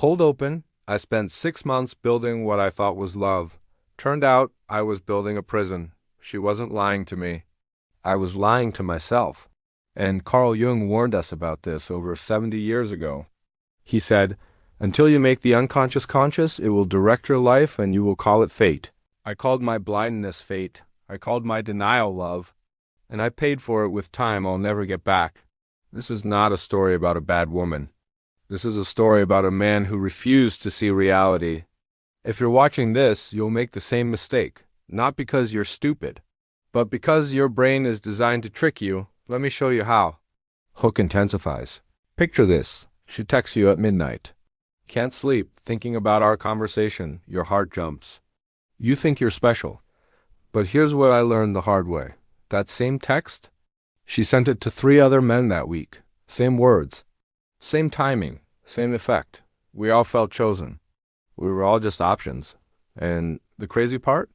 Cold open, I spent 6 months building what I thought was love. Turned out I was building a prison. She wasn't lying to me. I was lying to myself. And Carl Jung warned us about this over 70 years ago. He said, "Until you make the unconscious conscious, it will direct your life and you will call it fate." I called my blindness fate. I called my denial love. And I paid for it with time I'll never get back. This is not a story about a bad woman. This is a story about a man who refused to see reality. If you're watching this, you'll make the same mistake. Not because you're stupid, but because your brain is designed to trick you. Let me show you how. Hook intensifies. Picture this. She texts you at midnight. Can't sleep, thinking about our conversation. Your heart jumps. You think you're special. But here's what I learned the hard way. That same text, she sent it to 3 other men that week. Same words. Same timing. Same effect. We all felt chosen. We were all just options. And the crazy part?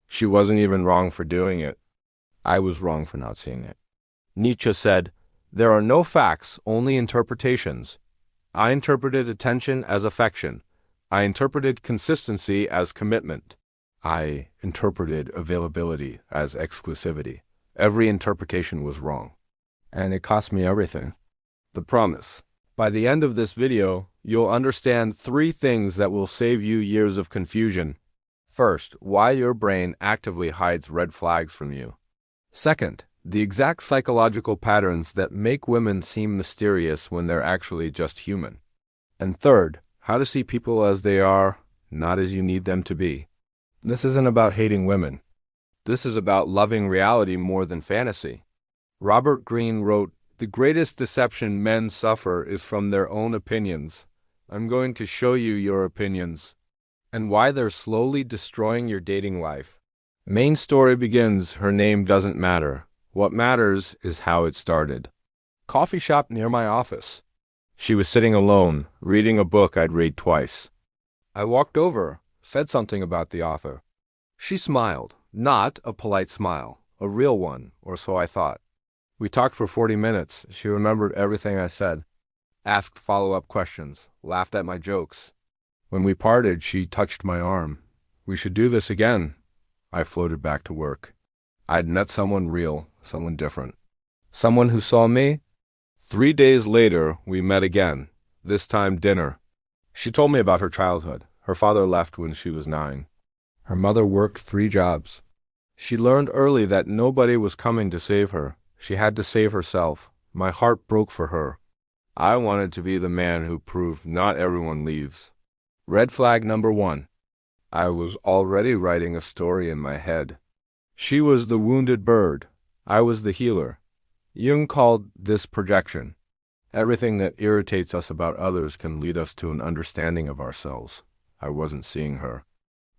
She wasn't even wrong for doing it. I was wrong for not seeing it. Nietzsche said, "There are no facts, only interpretations." I interpreted attention as affection. I interpreted consistency as commitment. I interpreted availability as exclusivity. Every interpretation was wrong. And it cost me everything. The promise. By the end of this video, you'll understand 3 things that will save you years of confusion. First, why your brain actively hides red flags from you. Second, the exact psychological patterns that make women seem mysterious when they're actually just human. And third, how to see people as they are, not as you need them to be. This isn't about hating women. This is about loving reality more than fantasy. Robert Greene wrote, "The greatest deception men suffer is from their own opinions." I'm going to show you your opinions and why they're slowly destroying your dating life. Main story begins, her name doesn't matter. What matters is how it started. Coffee shop near my office. She was sitting alone, reading a book I'd read twice. I walked over, said something about the author. She smiled, not a polite smile, a real one, or so I thought. We talked for 40 minutes. She remembered everything I said, asked follow-up questions, laughed at my jokes. When we parted, she touched my arm. "We should do this again." I floated back to work. I'd met someone real, someone different. Someone who saw me. 3 days later, we met again, this time dinner. She told me about her childhood. Her father left when she was 9. Her mother worked 3 jobs. She learned early that nobody was coming to save her. She had to save herself. My heart broke for her. I wanted to be the man who proved not everyone leaves. Red flag number 1. I was already writing a story in my head. She was the wounded bird. I was the healer. Jung called this projection. Everything that irritates us about others can lead us to an understanding of ourselves. I wasn't seeing her.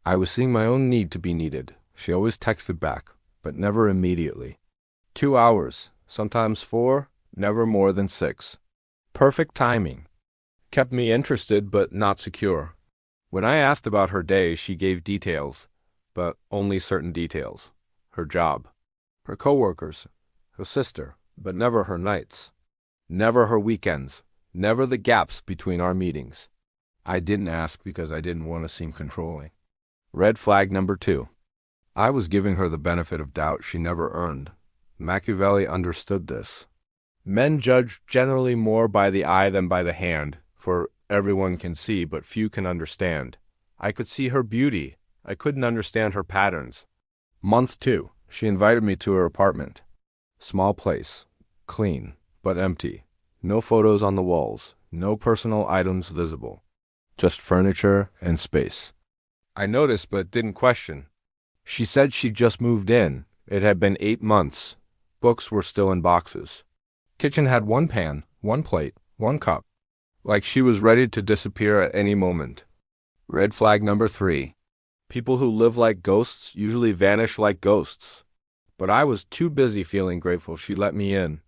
I was seeing my own need to be needed. She always texted back, but never immediately. 2 hours, sometimes 4, never more than 6. Perfect timing. Kept me interested but not secure. When I asked about her day, she gave details, but only certain details. Her job, her coworkers, her sister, but never her nights. Never her weekends, never the gaps between our meetings. I didn't ask because I didn't want to seem controlling. Red flag number 2. I was giving her the benefit of doubt she never earned. Machiavelli understood this. Men judge generally more by the eye than by the hand, for everyone can see, but few can understand. I could see her beauty. I couldn't understand her patterns. Month 2, she invited me to her apartment. Small place, clean, but empty. No photos on the walls, no personal items visible. Just furniture and space. I noticed but didn't question. She said she'd just moved in. It had been 8 months. Books were still in boxes. Kitchen had 1 pan, 1 plate, 1 cup. Like she was ready to disappear at any moment. Red flag number 3. People who live like ghosts usually vanish like ghosts. But I was too busy feeling grateful she let me in.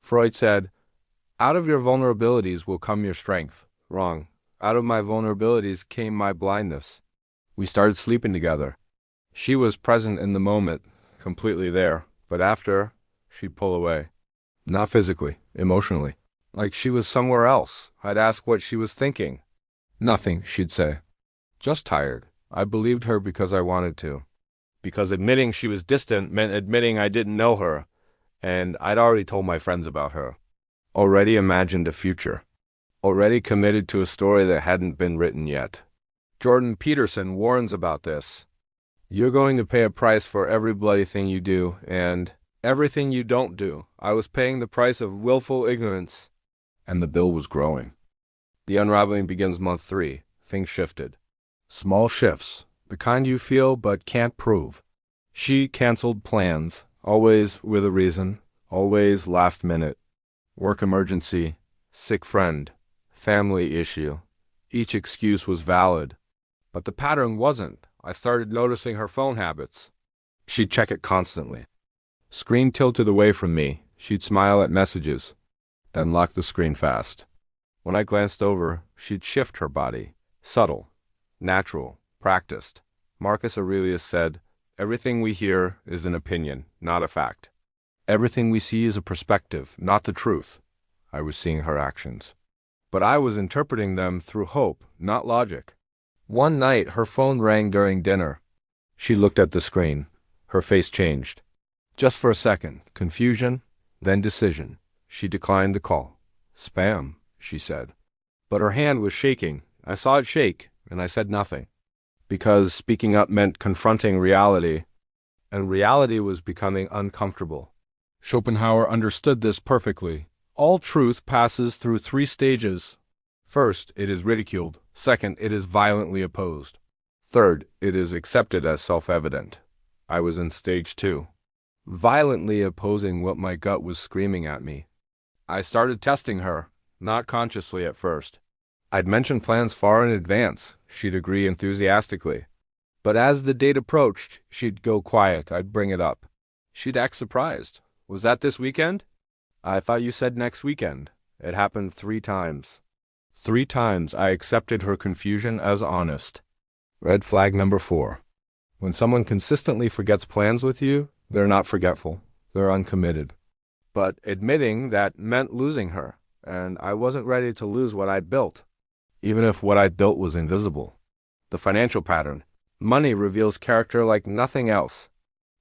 Freud said, "Out of your vulnerabilities will come your strength." Wrong. Out of my vulnerabilities came my blindness. We started sleeping together. She was present in the moment, completely there. But after, she'd pull away. Not physically, emotionally. Like she was somewhere else. I'd ask what she was thinking. Nothing, she'd say. Just tired. I believed her because I wanted to. Because admitting she was distant meant admitting I didn't know her, and I'd already told my friends about her. Already imagined a future. Already committed to a story that hadn't been written yet. Jordan Peterson warns about this. You're going to pay a price for every bloody thing you do, and everything you don't do. I was paying the price of willful ignorance. And the bill was growing. The unraveling begins month 3. Things shifted. Small shifts, the kind you feel but can't prove. She canceled plans, always with a reason, always last minute. Work emergency, sick friend, family issue. Each excuse was valid. But the pattern wasn't. I started noticing her phone habits. She'd check it constantly. Screen tilted away from me. She'd smile at messages, then lock the screen fast. When I glanced over, she'd shift her body. Subtle, natural, practiced. Marcus Aurelius said, "Everything we hear is an opinion, not a fact. Everything we see is a perspective, not the truth." I was seeing her actions. But I was interpreting them through hope, not logic. One night, her phone rang during dinner. She looked at the screen. Her face changed. Just for a second, confusion, then decision. She declined the call. "Spam," she said. But her hand was shaking. I saw it shake, and I said nothing. Because speaking up meant confronting reality, and reality was becoming uncomfortable. Schopenhauer understood this perfectly. All truth passes through 3 stages. First, it is ridiculed. Second, it is violently opposed. Third, it is accepted as self-evident. I was in stage 2. Violently opposing what my gut was screaming at me. I started testing her, not consciously at first. I'd mention plans far in advance. She'd agree enthusiastically. But as the date approached, she'd go quiet. I'd bring it up. She'd act surprised. "Was that this weekend?" "I thought you said next weekend." It happened 3 times. 3 times I accepted her confusion as honest. Red flag number 4. When someone consistently forgets plans with you, they're not forgetful. They're uncommitted. But admitting that meant losing her, and I wasn't ready to lose what I'd built, even if what I'd built was invisible. The financial pattern. Money reveals character like nothing else.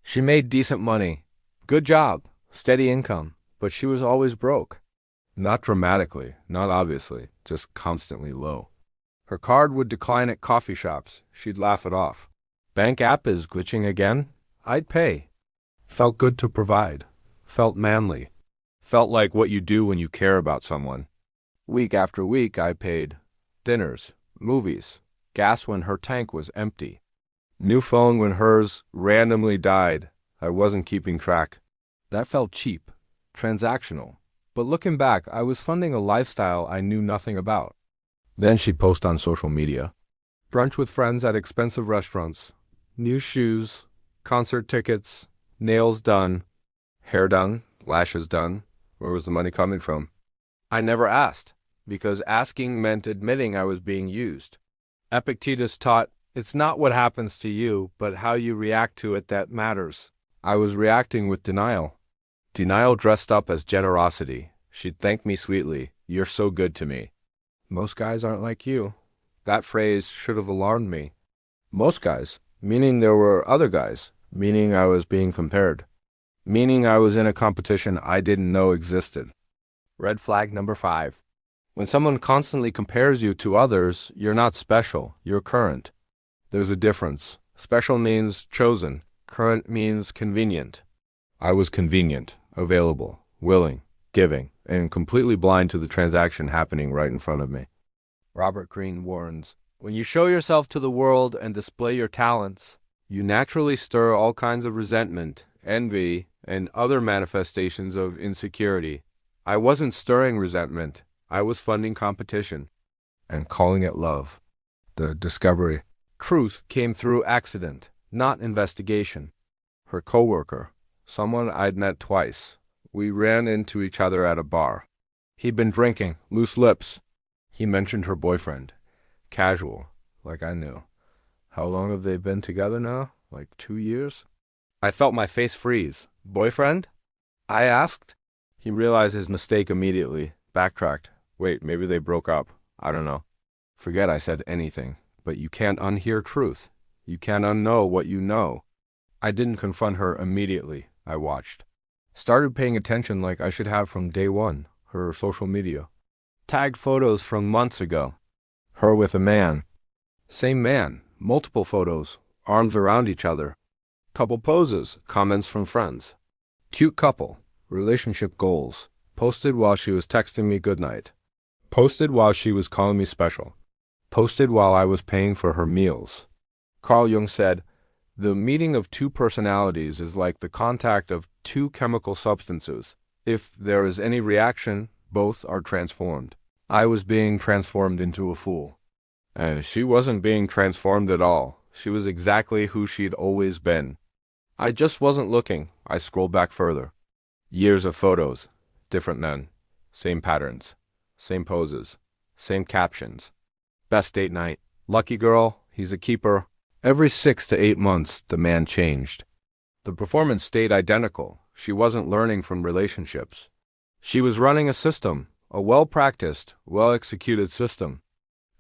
She made decent money. Good job. Steady income. But she was always broke. Not dramatically, not obviously, just constantly low. Her card would decline at coffee shops. She'd laugh it off. "Bank app is glitching again?" I'd pay. Felt good to provide. Felt manly. Felt like what you do when you care about someone. Week after week I paid. Dinners, movies, gas when her tank was empty. New phone when hers randomly died. I wasn't keeping track. That felt cheap, transactional. But looking back, I was funding a lifestyle I knew nothing about. Then she'd post on social media. Brunch with friends at expensive restaurants. New shoes, concert tickets, nails done, hair done, lashes done. Where was the money coming from? I never asked, because asking meant admitting I was being used. Epictetus taught, it's not what happens to you, but how you react to it that matters. I was reacting with denial. Denial dressed up as generosity. She'd thank me sweetly. "You're so good to me." Most guys aren't like you. That phrase should have alarmed me. Most guys, meaning there were other guys, meaning I was being compared, meaning I was in a competition I didn't know existed. Red flag number 5. When someone constantly compares you to others, you're not special, you're current. There's a difference. Special means chosen. Current means convenient. I was convenient, available, willing, giving, and completely blind to the transaction happening right in front of me. Robert Greene warns, when you show yourself to the world and display your talents, you naturally stir all kinds of resentment, envy, and other manifestations of insecurity. I wasn't stirring resentment. I was funding competition and calling it love. The discovery. Truth came through accident, not investigation. Her coworker, someone I'd met twice. We ran into each other at a bar. He'd been drinking, loose lips. He mentioned her boyfriend. Casual, like I knew. How long have they been together now? Like 2 years? I felt my face freeze. Boyfriend? I asked. He realized his mistake immediately. Backtracked. Wait, maybe they broke up. I don't know. Forget I said anything, but you can't unhear truth. You can't unknow what you know. I didn't confront her immediately. I watched. Started paying attention like I should have from day one, her social media. Tagged photos from months ago. Her with a man. Same man, multiple photos, arms around each other. Couple poses, comments from friends. Cute couple, relationship goals. Posted while she was texting me goodnight. Posted while she was calling me special. Posted while I was paying for her meals. Carl Jung said, "The meeting of two personalities is like the contact of two chemical substances. If there is any reaction, both are transformed." I was being transformed into a fool. And she wasn't being transformed at all. She was exactly who she'd always been. I just wasn't looking. I scrolled back further. Years of photos. Different men. Same patterns. Same poses. Same captions. Best date night. Lucky girl. He's a keeper. Every 6 to 8 months, the man changed. The performance stayed identical. She wasn't learning from relationships. She was running a system. A well-practiced, well-executed system.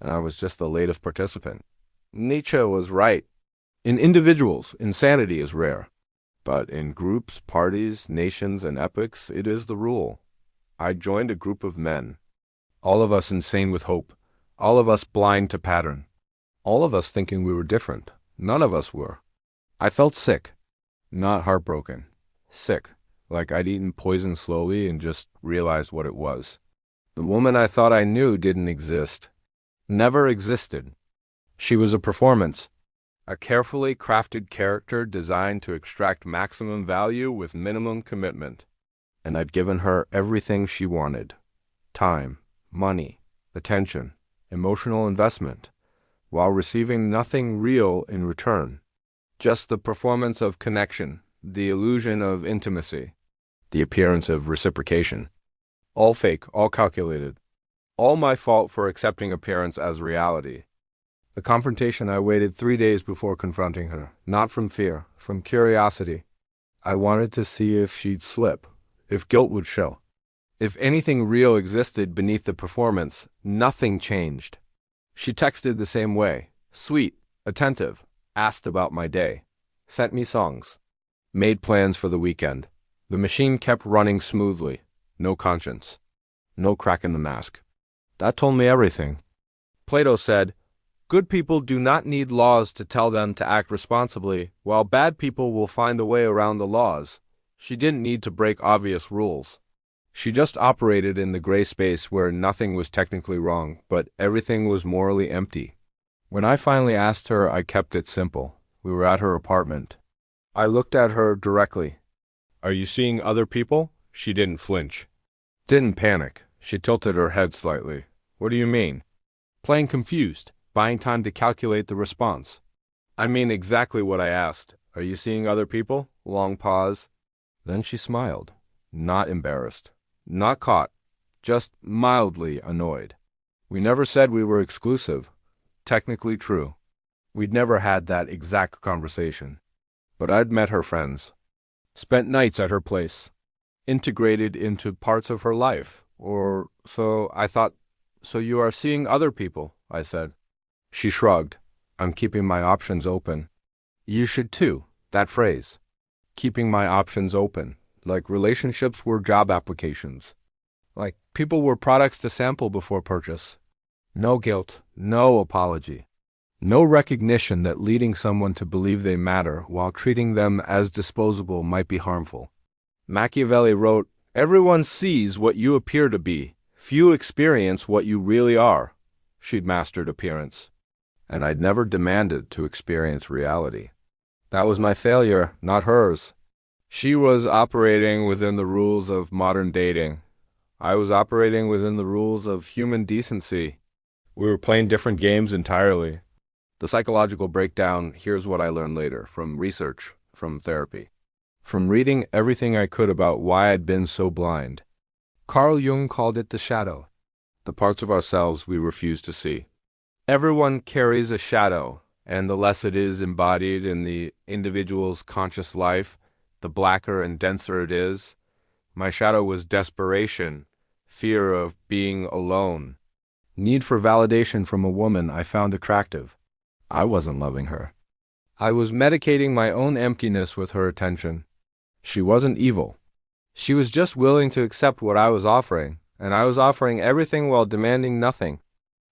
And I was just the latest participant. Nietzsche was right. In individuals, insanity is rare. But in groups, parties, nations, and epochs, it is the rule. I joined a group of men. All of us insane with hope. All of us blind to pattern. All of us thinking we were different. None of us were. I felt sick. Not heartbroken. Sick. Like I'd eaten poison slowly and just realized what it was. The woman I thought I knew didn't exist. Never existed. She was a performance. A carefully crafted character designed to extract maximum value with minimum commitment. And I'd given her everything she wanted. Time, money, attention, emotional investment, while receiving nothing real in return. Just the performance of connection, the illusion of intimacy, the appearance of reciprocation. All fake, all calculated. All my fault for accepting appearance as reality. The confrontation, I waited 3 days before confronting her, not from fear, from curiosity. I wanted to see if she'd slip, if guilt would show. If anything real existed beneath the performance, nothing changed. She texted the same way, sweet, attentive, asked about my day, sent me songs, made plans for the weekend. The machine kept running smoothly, no conscience, no crack in the mask. That told me everything. Plato said, "Good people do not need laws to tell them to act responsibly, while bad people will find a way around the laws." She didn't need to break obvious rules. She just operated in the gray space where nothing was technically wrong, but everything was morally empty. When I finally asked her, I kept it simple. We were at her apartment. I looked at her directly. "Are you seeing other people?" She didn't flinch. Didn't panic. She tilted her head slightly. "What do you mean?" Playing confused, buying time to calculate the response. "I mean exactly what I asked. Are you seeing other people?" Long pause. Then she smiled. Not embarrassed. Not caught. Just mildly annoyed. We never said we were exclusive. Technically true. We'd never had that exact conversation. But I'd met her friends. Spent nights at her place. Integrated into parts of her life. Or so I thought. "So you are seeing other people," I said. She shrugged. "I'm keeping my options open." You should too. That phrase. Keeping my options open. Like relationships were job applications. Like people were products to sample before purchase. No guilt. No apology. No recognition that leading someone to believe they matter while treating them as disposable might be harmful. Machiavelli wrote, "Everyone sees what you appear to be. Few experience what you really are." She'd mastered appearance. And I'd never demanded to experience reality. That was my failure, not hers. She was operating within the rules of modern dating. I was operating within the rules of human decency. We were playing different games entirely. The psychological breakdown, here's what I learned later, from research, from therapy, from reading everything I could about why I'd been so blind. Carl Jung called it the shadow, the parts of ourselves we refuse to see. Everyone carries a shadow, and the less it is embodied in the individual's conscious life, the blacker and denser it is. My shadow was desperation, fear of being alone. Need for validation from a woman I found attractive. I wasn't loving her. I was medicating my own emptiness with her attention. She wasn't evil. She was just willing to accept what I was offering, and I was offering everything while demanding nothing.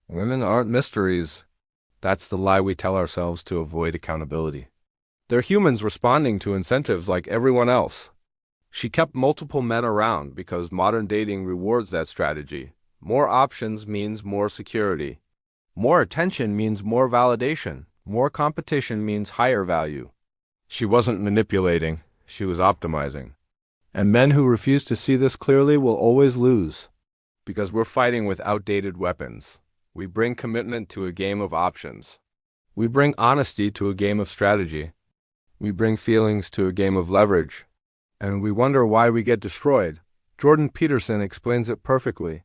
Women aren't mysteries. That's the lie we tell ourselves to avoid accountability. They're humans responding to incentives like everyone else. She kept multiple men around because modern dating rewards that strategy. More options means more security. More attention means more validation. More competition means higher value. She wasn't manipulating, she was optimizing. And men who refuse to see this clearly will always lose. Because we're fighting with outdated weapons. We bring commitment to a game of options. We bring honesty to a game of strategy. We bring feelings to a game of leverage. And we wonder why we get destroyed. Jordan Peterson explains it perfectly.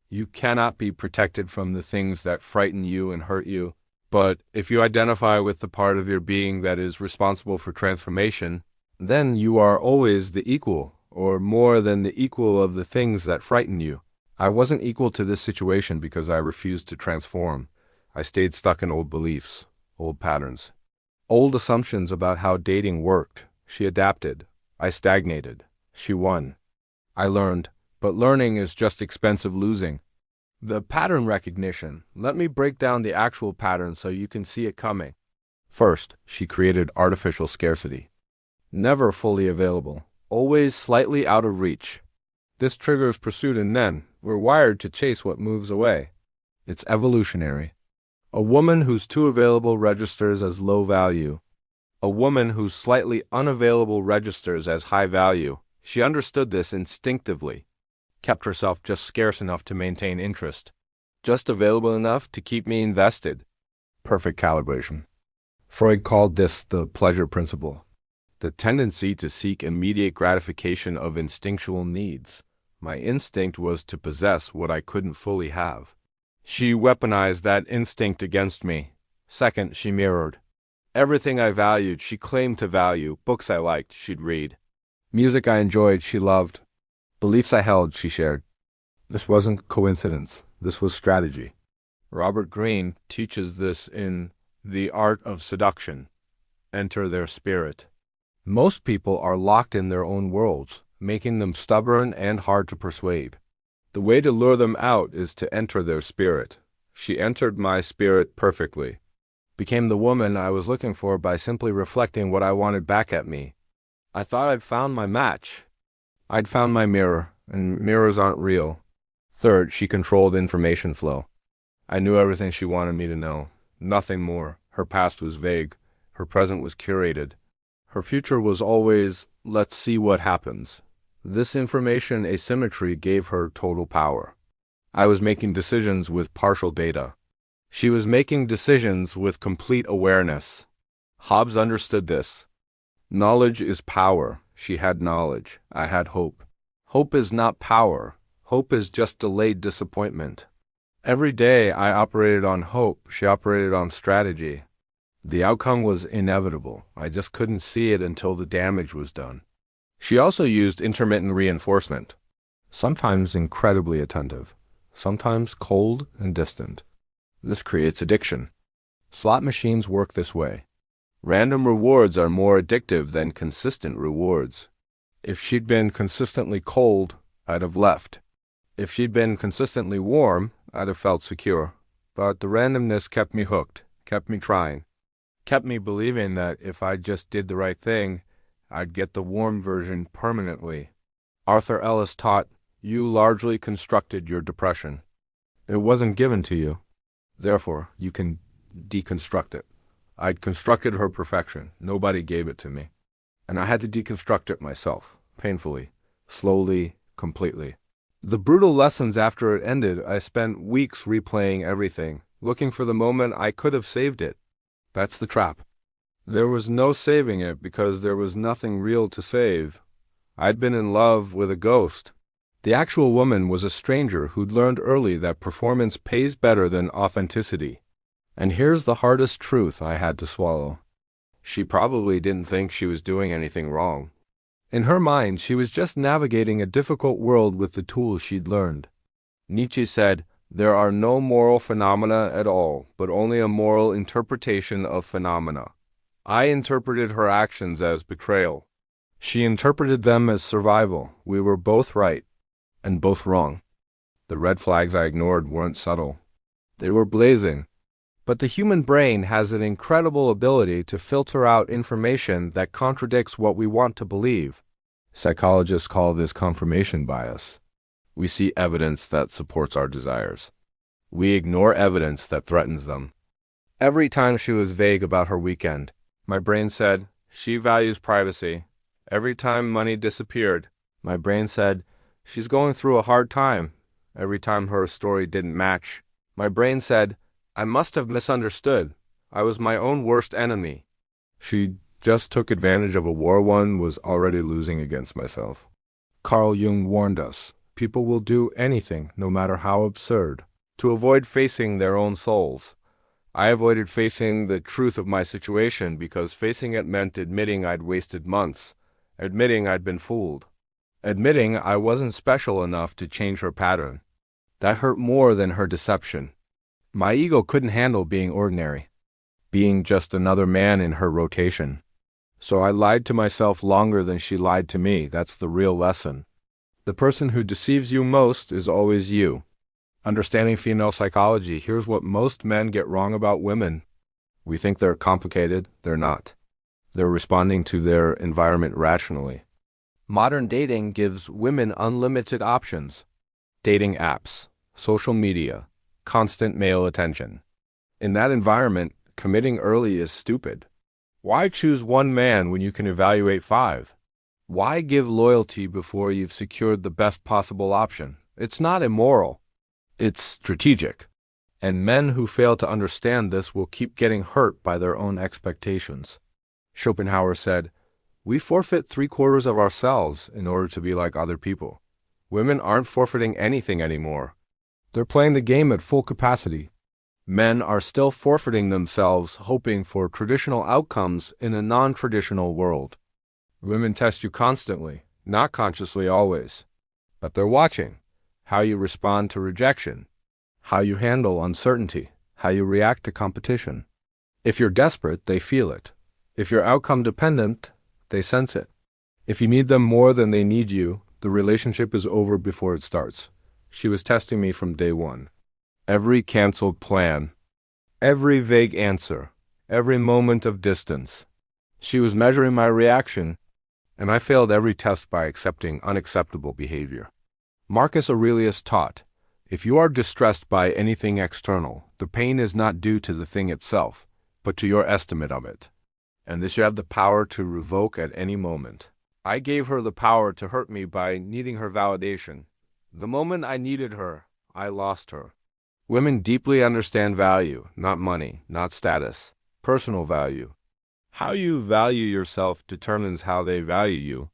You cannot be protected from the things that frighten you and hurt you. But if you identify with the part of your being that is responsible for transformation, then you are always the equal, or more than the equal of the things that frighten you. I wasn't equal to this situation because I refused to transform. I stayed stuck in old beliefs, old patterns, old assumptions about how dating worked. She adapted. I stagnated. She won. I learned, but learning is just expensive losing. The pattern recognition. Let me break down the actual pattern so you can see it coming. First, she created artificial scarcity. Never fully available. Always slightly out of reach. This triggers pursuit in men. We're wired to chase what moves away. It's evolutionary. A woman who's too available registers as low value. A woman who's slightly unavailable registers as high value. She understood this instinctively. Kept herself just scarce enough to maintain interest. Just available enough to keep me invested. Perfect calibration. Freud called this the pleasure principle. The tendency to seek immediate gratification of instinctual needs. My instinct was to possess what I couldn't fully have. She weaponized that instinct against me. Second, she mirrored. Everything I valued, she claimed to value. Books I liked, she'd read. Music I enjoyed, she loved. Beliefs I held, she shared. This wasn't coincidence. This was strategy. Robert Greene teaches this in The Art of Seduction. Enter their spirit. Most people are locked in their own worlds, making them stubborn and hard to persuade. The way to lure them out is to enter their spirit. She entered my spirit perfectly. Became the woman I was looking for by simply reflecting what I wanted back at me. I thought I'd found my match. I'd found my mirror, and mirrors aren't real. Third, she controlled information flow. I knew everything she wanted me to know. Nothing more. Her past was vague. Her present was curated. Her future was always, let's see what happens. This information asymmetry gave her total power. I was making decisions with partial data. She was making decisions with complete awareness. Hobbes understood this. Knowledge is power. She had knowledge. I had hope. Hope is not power. Hope is just delayed disappointment. Every day I operated on hope. She operated on strategy. The outcome was inevitable. I just couldn't see it until the damage was done. She also used intermittent reinforcement. Sometimes incredibly attentive. Sometimes cold and distant. This creates addiction. Slot machines work this way. Random rewards are more addictive than consistent rewards. If she'd been consistently cold, I'd have left. If she'd been consistently warm, I'd have felt secure. But the randomness kept me hooked, kept me trying, kept me believing that if I just did the right thing, I'd get the warm version permanently. Arthur Ellis taught, you largely constructed your depression. It wasn't given to you. Therefore, you can deconstruct it. I'd constructed her perfection. Nobody gave it to me. And I had to deconstruct it myself, painfully, slowly, completely. The brutal lessons after it ended, I spent weeks replaying everything, looking for the moment I could have saved it. That's the trap. There was no saving it because there was nothing real to save. I'd been in love with a ghost. The actual woman was a stranger who'd learned early that performance pays better than authenticity. And here's the hardest truth I had to swallow. She probably didn't think she was doing anything wrong. In her mind, she was just navigating a difficult world with the tools she'd learned. Nietzsche said, There are no moral phenomena at all, but only a moral interpretation of phenomena. I interpreted her actions as betrayal. She interpreted them as survival. We were both right, and both wrong. The red flags I ignored weren't subtle. They were blazing. But the human brain has an incredible ability to filter out information that contradicts what we want to believe. Psychologists call this confirmation bias. We see evidence that supports our desires. We ignore evidence that threatens them. Every time she was vague about her weekend, my brain said, she values privacy. Every time money disappeared, my brain said, she's going through a hard time. Every time her story didn't match, my brain said, I must have misunderstood. I was my own worst enemy. She just took advantage of a war one was already losing against myself. Carl Jung warned us, people will do anything, no matter how absurd, to avoid facing their own souls. I avoided facing the truth of my situation because facing it meant admitting I'd wasted months, admitting I'd been fooled, admitting I wasn't special enough to change her pattern. That hurt more than her deception. My ego couldn't handle being ordinary, being just another man in her rotation. So I lied to myself longer than she lied to me. That's the real lesson. The person who deceives you most is always you. Understanding female psychology, here's what most men get wrong about women. We think they're complicated. They're not. They're responding to their environment rationally. Modern dating gives women unlimited options. Dating apps, social media, constant male attention. In that environment, committing early is stupid. Why choose one man when you can evaluate 5? Why give loyalty before you've secured the best possible option? It's not immoral. It's strategic. And men who fail to understand this will keep getting hurt by their own expectations. Schopenhauer said, we forfeit 3/4 of ourselves in order to be like other people. Women aren't forfeiting anything anymore. They're playing the game at full capacity. Men are still forfeiting themselves, hoping for traditional outcomes in a non-traditional world. Women test you constantly, not consciously always. But they're watching how you respond to rejection, how you handle uncertainty, how you react to competition. If you're desperate, they feel it. If you're outcome dependent, they sense it. If you need them more than they need you, the relationship is over before it starts. She was testing me from day one. Every canceled plan, every vague answer, every moment of distance. She was measuring my reaction, and I failed every test by accepting unacceptable behavior. Marcus Aurelius taught, if you are distressed by anything external, the pain is not due to the thing itself, but to your estimate of it. And this you have the power to revoke at any moment. I gave her the power to hurt me by needing her validation. The moment I needed her, I lost her. Women deeply understand value, not money, not status, personal value. How you value yourself determines how they value you.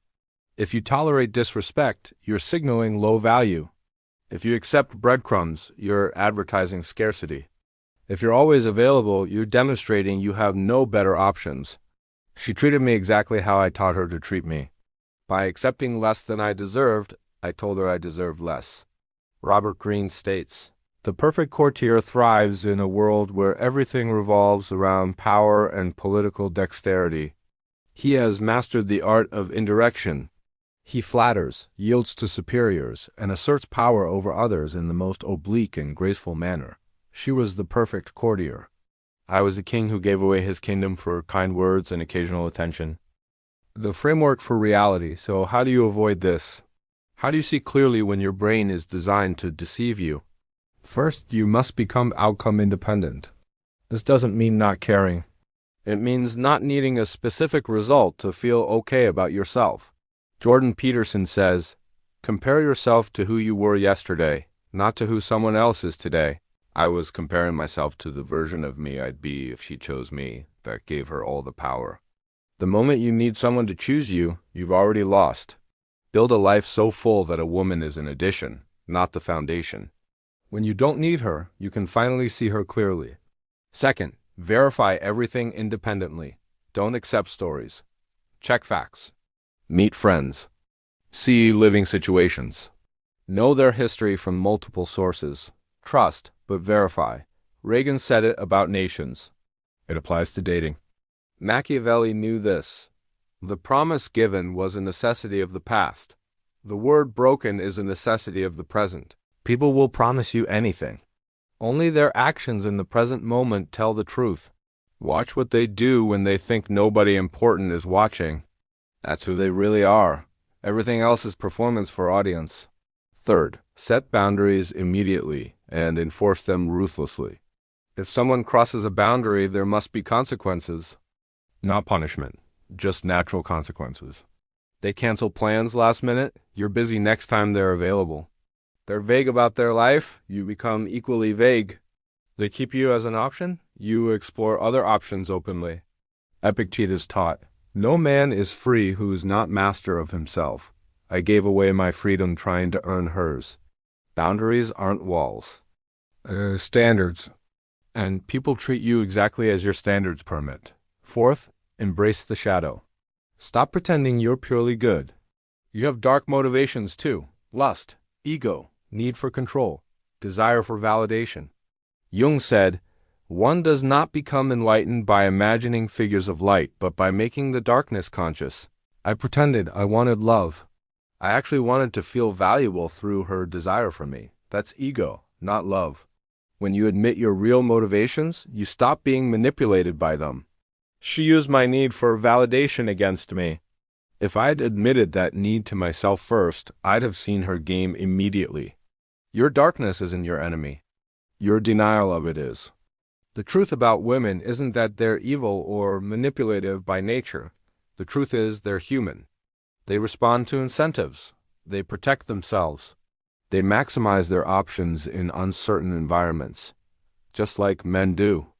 If you tolerate disrespect, you're signaling low value. If you accept breadcrumbs, you're advertising scarcity. If you're always available, you're demonstrating you have no better options. She treated me exactly how I taught her to treat me. By accepting less than I deserved, I told her I deserved less. Robert Greene states, the perfect courtier thrives in a world where everything revolves around power and political dexterity. He has mastered the art of indirection. He flatters, yields to superiors, and asserts power over others in the most oblique and graceful manner. She was the perfect courtier. I was the king who gave away his kingdom for kind words and occasional attention. The framework for reality. So how do you avoid this? How do you see clearly when your brain is designed to deceive you? First, you must become outcome independent. This doesn't mean not caring. It means not needing a specific result to feel okay about yourself. Jordan Peterson says, compare yourself to who you were yesterday, not to who someone else is today. I was comparing myself to the version of me I'd be if she chose me, that gave her all the power. The moment you need someone to choose you, you've already lost. Build a life so full that a woman is an addition, not the foundation. When you don't need her, you can finally see her clearly. Second, verify everything independently. Don't accept stories. Check facts. Meet friends. See living situations. Know their history from multiple sources. Trust, but verify. Reagan said it about nations. It applies to dating. Machiavelli knew this. The promise given was a necessity of the past. The word broken is a necessity of the present. People will promise you anything. Only their actions in the present moment tell the truth. Watch what they do when they think nobody important is watching. That's who they really are. Everything else is performance for audience. Third, set boundaries immediately and enforce them ruthlessly. If someone crosses a boundary, there must be consequences. Not punishment, just natural consequences. They cancel plans last minute, you're busy next time they're available. They're vague about their life, you become equally vague. They keep you as an option, you explore other options openly. Epictetus taught, "No man is free who is not master of himself. I gave away my freedom trying to earn hers." Boundaries aren't walls. Standards. And people treat you exactly as your standards permit. Fourth, embrace the shadow. Stop pretending you're purely good. You have dark motivations too. Lust, ego, need for control, desire for validation. Jung said, "One does not become enlightened by imagining figures of light, but by making the darkness conscious." I pretended I wanted love. I actually wanted to feel valuable through her desire for me. That's ego, not love. When you admit your real motivations, you stop being manipulated by them. She used my need for validation against me. If I'd admitted that need to myself first, I'd have seen her game immediately. Your darkness isn't your enemy. Your denial of it is. The truth about women isn't that they're evil or manipulative by nature. The truth is they're human. They respond to incentives. They protect themselves. They maximize their options in uncertain environments, just like men do.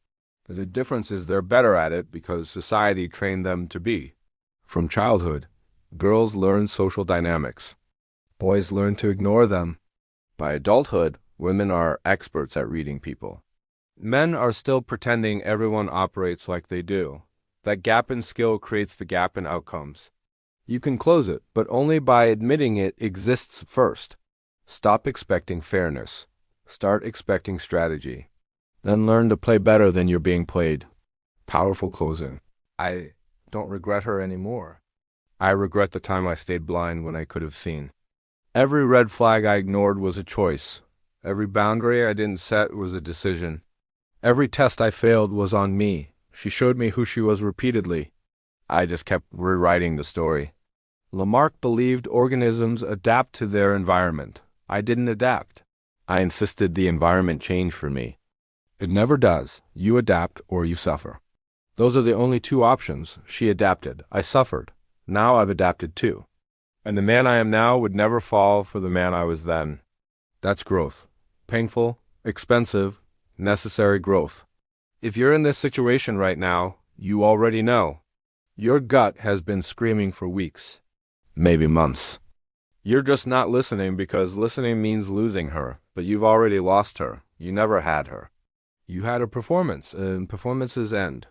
The difference is they're better at it because society trained them to be. From childhood, girls learn social dynamics. Boys learn to ignore them. By adulthood, women are experts at reading people. Men are still pretending everyone operates like they do. That gap in skill creates the gap in outcomes. You can close it, but only by admitting it exists first. Stop expecting fairness. Start expecting strategy. Then learn to play better than you're being played. Powerful closing. I don't regret her anymore. I regret the time I stayed blind when I could have seen. Every red flag I ignored was a choice. Every boundary I didn't set was a decision. Every test I failed was on me. She showed me who she was repeatedly. I just kept rewriting the story. Lamarck believed organisms adapt to their environment. I didn't adapt. I insisted the environment change for me. It never does. You adapt or you suffer. Those are the only two options. She adapted. I suffered. Now I've adapted too. And the man I am now would never fall for the man I was then. That's growth. Painful, expensive, necessary growth. If you're in this situation right now, you already know. Your gut has been screaming for weeks, maybe months. You're just not listening because listening means losing her, but you've already lost her. You never had her. You had a performance, and performances end.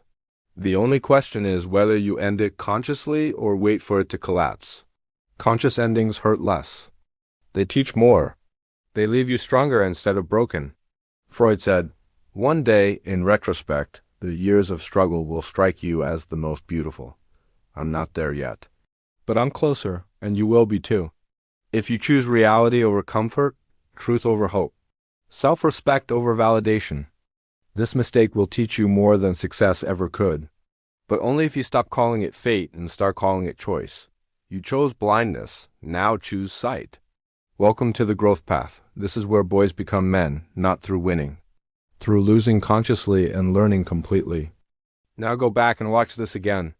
The only question is whether you end it consciously or wait for it to collapse. Conscious endings hurt less. They teach more. They leave you stronger instead of broken. Freud said, "One day, in retrospect, the years of struggle will strike you as the most beautiful." I'm not there yet. But I'm closer, and you will be too. If you choose reality over comfort, truth over hope, self-respect over validation, this mistake will teach you more than success ever could. But only if you stop calling it fate and start calling it choice. You chose blindness, now choose sight. Welcome to the growth path. This is where boys become men, not through winning. Through losing consciously and learning completely. Now go back and watch this again.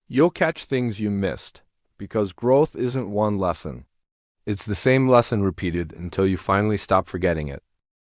You'll catch things you missed, because growth isn't one lesson. It's the same lesson repeated until you finally stop forgetting it.